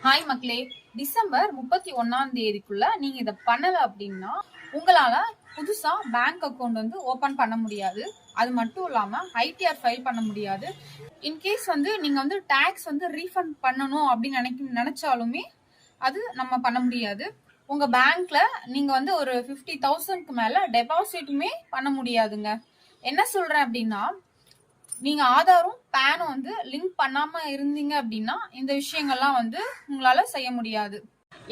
Hi மக்களே, December 31 நீங்க இதை பண்ணல அப்படின்னா உங்களால புதுசா பேங்க் அக்கௌண்ட் ஓபன் பண்ண முடியாது. அது மட்டும் இல்லாம ஐடிஆர் ஃபைல் பண்ண முடியாது. இன்கேஸ் நீங்க டாக்ஸ் ரீஃபண்ட் பண்ணணும் அப்படின்னு நினைச்சாலுமே அது நம்ம பண்ண முடியாது. உங்க பேங்க்ல நீங்க ஒரு 50,000க்கு மேல டெபாசிட்டுமே பண்ண முடியாதுங்க. என்ன சொல்றேன் அப்படின்னா, நீங்க ஆதாரும் பேனும் லிங்க் பண்ணாம இருந்தீங்க அப்படின்னா இந்த விஷயங்கள்லாம் உங்களால செய்ய முடியாது.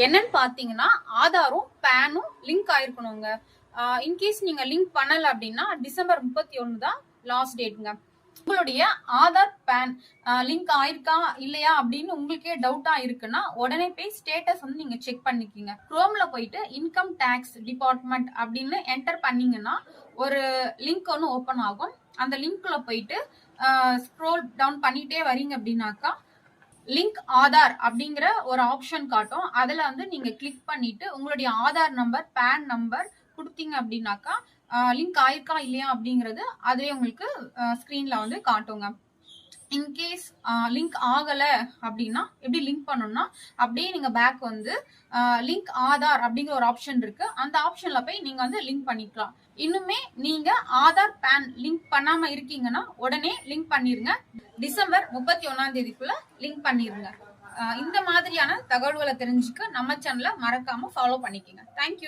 என்னன்னு பாத்தீங்கன்னா, ஆதாரும் பேனும் லிங்க் ஆயிருக்கணுங்க. இன்கேஸ் நீங்க லிங்க் பண்ணல அப்படின்னா டிசம்பர் 31 தான் லாஸ்ட் டேட்ங்க. உங்களுடைய ஆதார் பேன் லிங்க் ஆயிருக்கா இல்லையா அப்படின்னு உங்களுக்கே டவுட்டா இருக்குன்னா உடனே போய் ஸ்டேட்டஸ் நீங்க செக் பண்ணிக்கோங்க. குரோம்ல போயிட்டு இன்கம் டேக்ஸ் டிபார்ட்மெண்ட் அப்படின்னு என்டர் பண்ணீங்கன்னா ஒரு லிங்க் ஒன்று ஓபன் ஆகும். அந்த லிங்க்ல போயிட்டு ஸ்க்ரோல் டவுன் பண்ணிட்டே வரீங்க அப்படின்னாக்கா லிங்க் ஆதார் அப்படிங்கிற ஒரு ஆப்ஷன் காட்டும். அதுல நீங்க கிளிக் பண்ணிட்டு உங்களுடைய ஆதார் நம்பர் பேன் நம்பர் கொடுத்தீங்க அப்படின்னாக்கா லிங்க் ஆயிருக்கா இல்லையா அப்படிங்கறது அதுவே உங்களுக்கு ஸ்கிரீன்ல காட்டுங்க. இன்கேஸ் லிங்க் ஆகல அப்படின்னா எப்படி லிங்க் பண்ணணும்னா அப்படியே நீங்க பேக் லிங்க் ஆதார் அப்படிங்கிற ஒரு ஆப்ஷன் இருக்கு. அந்த ஆப்ஷன்ல போய் நீங்க லிங்க் பண்ணிக்கலாம். இன்னுமே நீங்க ஆதார் பேன் லிங்க் பண்ணாம இருக்கீங்கன்னா உடனே லிங்க் பண்ணிருங்க. டிசம்பர் 31 லிங்க் பண்ணிருங்க. இந்த மாதிரியான தகவல்களை தெரிஞ்சுக்க நம்ம சேனலை மறக்காம ஃபாலோ பண்ணிக்கோங்க. தேங்க்யூ.